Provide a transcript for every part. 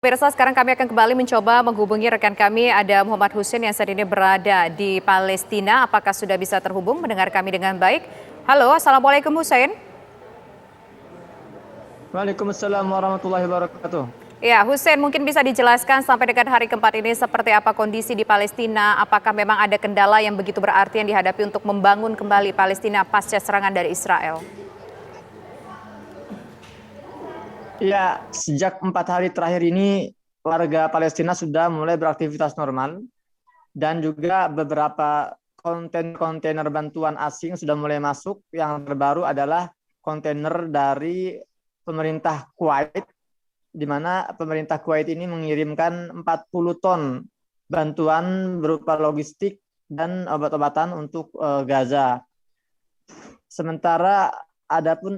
Pemirsa, sekarang kami akan kembali mencoba menghubungi rekan kami, ada Muhammad Hussein yang saat ini berada di Palestina. Apakah sudah bisa terhubung mendengar kami dengan baik? Halo, Assalamualaikum Hussein. Waalaikumsalam warahmatullahi wabarakatuh. Ya, Hussein, mungkin bisa dijelaskan sampai dengan hari keempat ini seperti apa kondisi di Palestina? Apakah memang ada kendala yang begitu berarti yang dihadapi untuk membangun kembali Palestina pasca serangan dari Israel? Ya, sejak 4 hari terakhir ini warga Palestina sudah mulai beraktivitas normal dan juga beberapa kontainer bantuan asing sudah mulai masuk. Yang terbaru adalah kontainer dari pemerintah Kuwait, di mana pemerintah Kuwait ini mengirimkan 40 ton bantuan berupa logistik dan obat-obatan untuk Gaza. Sementara adapun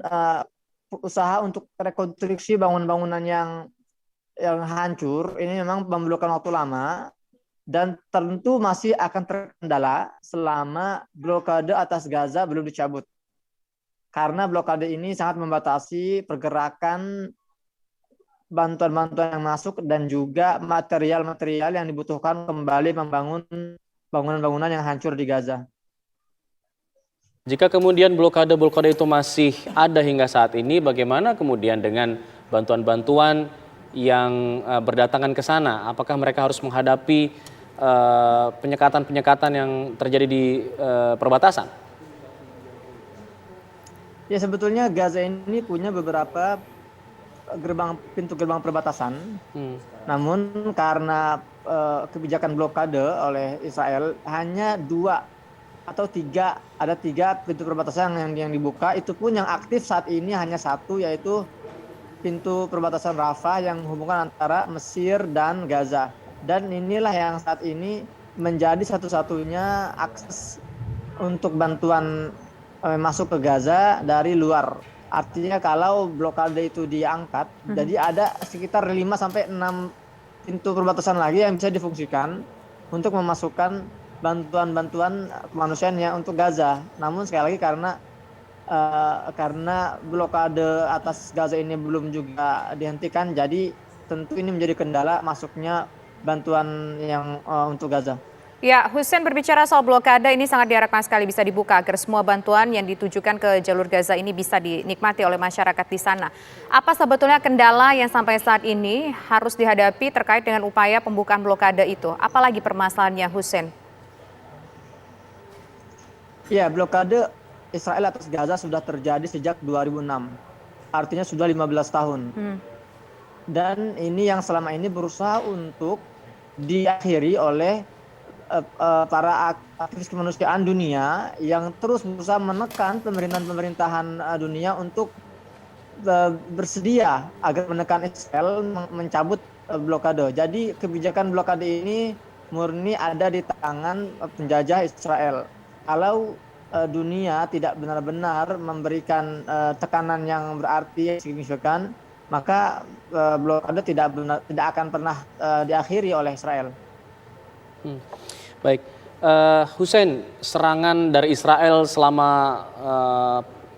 usaha untuk rekonstruksi bangunan-bangunan yang hancur ini memang memerlukan waktu lama dan tentu masih akan terkendala selama blokade atas Gaza belum dicabut. Karena blokade ini sangat membatasi pergerakan bantuan-bantuan yang masuk dan juga material-material yang dibutuhkan kembali membangun bangunan-bangunan yang hancur di Gaza. Jika kemudian blokade-blokade itu masih ada hingga saat ini, bagaimana kemudian dengan bantuan-bantuan yang berdatangan ke sana? Apakah mereka harus menghadapi penyekatan-penyekatan yang terjadi di perbatasan? Ya, sebetulnya Gaza ini punya beberapa pintu gerbang perbatasan. Namun karena kebijakan blokade oleh Israel hanya 2 atau 3, ada 3 pintu perbatasan yang dibuka. Itu pun yang aktif saat ini hanya 1, yaitu pintu perbatasan Rafah yang menghubungkan antara Mesir dan Gaza. Dan inilah yang saat ini menjadi satu-satunya akses untuk bantuan masuk ke Gaza dari luar. Artinya kalau blokade itu diangkat, jadi ada sekitar 5 sampai 6 pintu perbatasan lagi yang bisa difungsikan untuk memasukkan bantuan-bantuan kemanusiaan ya untuk Gaza. Namun sekali lagi karena blokade atas Gaza ini belum juga dihentikan, jadi tentu ini menjadi kendala masuknya bantuan yang untuk Gaza. Ya, Hussein, berbicara soal blokade ini sangat diharapkan sekali bisa dibuka agar semua bantuan yang ditujukan ke jalur Gaza ini bisa dinikmati oleh masyarakat di sana. Apa sebetulnya kendala yang sampai saat ini harus dihadapi terkait dengan upaya pembukaan blokade itu? Apalagi permasalahannya, Hussein? Ya, blokade Israel atas Gaza sudah terjadi sejak 2006. Artinya sudah 15 tahun. Dan ini yang selama ini berusaha untuk diakhiri oleh para aktivis kemanusiaan dunia yang terus berusaha menekan pemerintahan dunia untuk bersedia agar menekan Israel mencabut blokade. Jadi kebijakan blokade ini murni ada di tangan penjajah Israel. Kalau dunia tidak benar-benar memberikan tekanan yang berarti signifikan, maka blokade tidak akan pernah diakhiri oleh Israel. Baik, Hussein, serangan dari Israel selama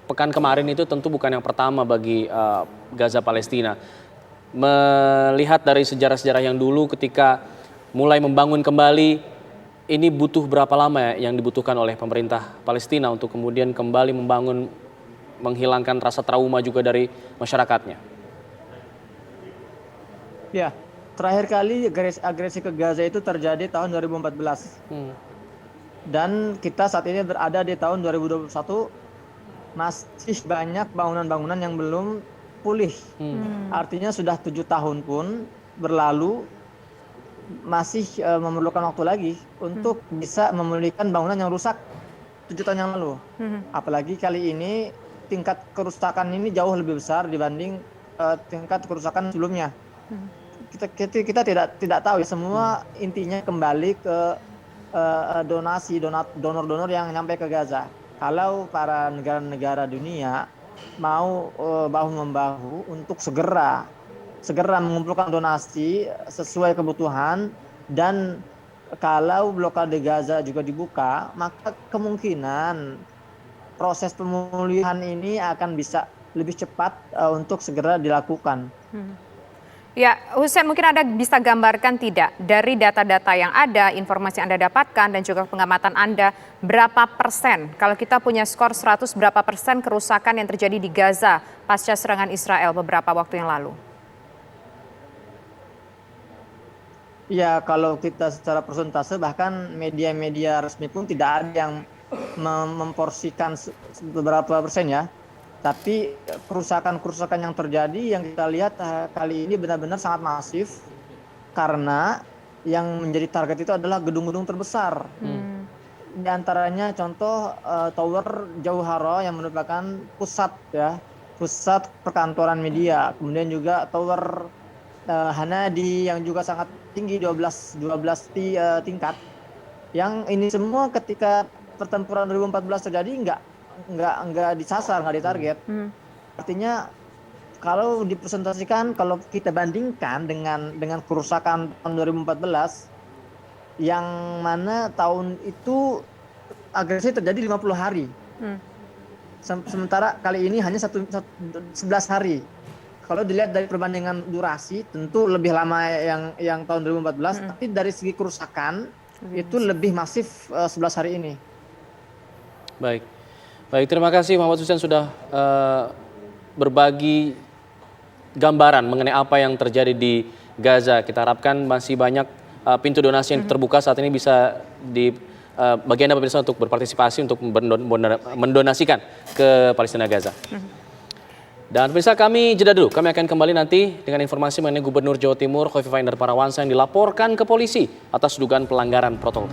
pekan kemarin itu tentu bukan yang pertama bagi Gaza Palestina. Melihat dari sejarah-sejarah yang dulu ketika mulai membangun kembali, ini butuh berapa lama ya yang dibutuhkan oleh pemerintah Palestina untuk kemudian kembali membangun, menghilangkan rasa trauma juga dari masyarakatnya? Ya, terakhir kali agresi ke Gaza itu terjadi tahun 2014. Dan kita saat ini berada di tahun 2021, masih banyak bangunan-bangunan yang belum pulih. Artinya sudah 7 tahun pun berlalu, masih memerlukan waktu lagi untuk bisa memulihkan bangunan yang rusak 7 tahun yang lalu. Apalagi kali ini tingkat kerusakan ini jauh lebih besar dibanding tingkat kerusakan sebelumnya. Kita tidak tahu ya, semua intinya kembali ke donor-donor yang nyampe ke Gaza. Kalau para negara-negara dunia mau bahu-membahu untuk segera mengumpulkan donasi sesuai kebutuhan, dan kalau blokade Gaza juga dibuka, maka kemungkinan proses pemulihan ini akan bisa lebih cepat untuk segera dilakukan. Ya, Hussein, mungkin Anda bisa gambarkan tidak dari data-data yang ada, informasi yang Anda dapatkan dan juga pengamatan Anda, berapa persen, kalau kita punya skor 100, berapa persen kerusakan yang terjadi di Gaza pasca serangan Israel beberapa waktu yang lalu? Ya, kalau kita secara persentase, bahkan media-media resmi pun tidak ada yang memporsikan beberapa persen ya. Tapi kerusakan-kerusakan yang terjadi yang kita lihat kali ini benar-benar sangat masif, karena yang menjadi target itu adalah gedung-gedung terbesar. Di antaranya contoh Tower Jauhara yang merupakan pusat perkantoran media. Kemudian juga Tower Hanadi yang juga sangat tinggi, 12 tingkat. Yang ini semua ketika pertempuran 2014 terjadi nggak disasar, nggak ditarget. Artinya kalau dipresentasikan, kalau kita bandingkan dengan kerusakan tahun 2014, yang mana tahun itu agresi terjadi 50 hari. Sementara kali ini hanya 11 hari. Kalau dilihat dari perbandingan durasi, tentu lebih lama yang tahun 2014, tapi dari segi kerusakan itu lebih masif 11 hari ini. Baik, terima kasih Muhammad Hussein sudah berbagi gambaran mengenai apa yang terjadi di Gaza. Kita harapkan masih banyak pintu donasi yang terbuka saat ini bisa di bagi Anda pemirsa untuk berpartisipasi untuk mendonasikan ke Palestina Gaza. Dan pemirsa, kami jeda dulu. Kami akan kembali nanti dengan informasi mengenai Gubernur Jawa Timur Khofifah Indar Parawansa yang dilaporkan ke polisi atas dugaan pelanggaran protokol kesehatan.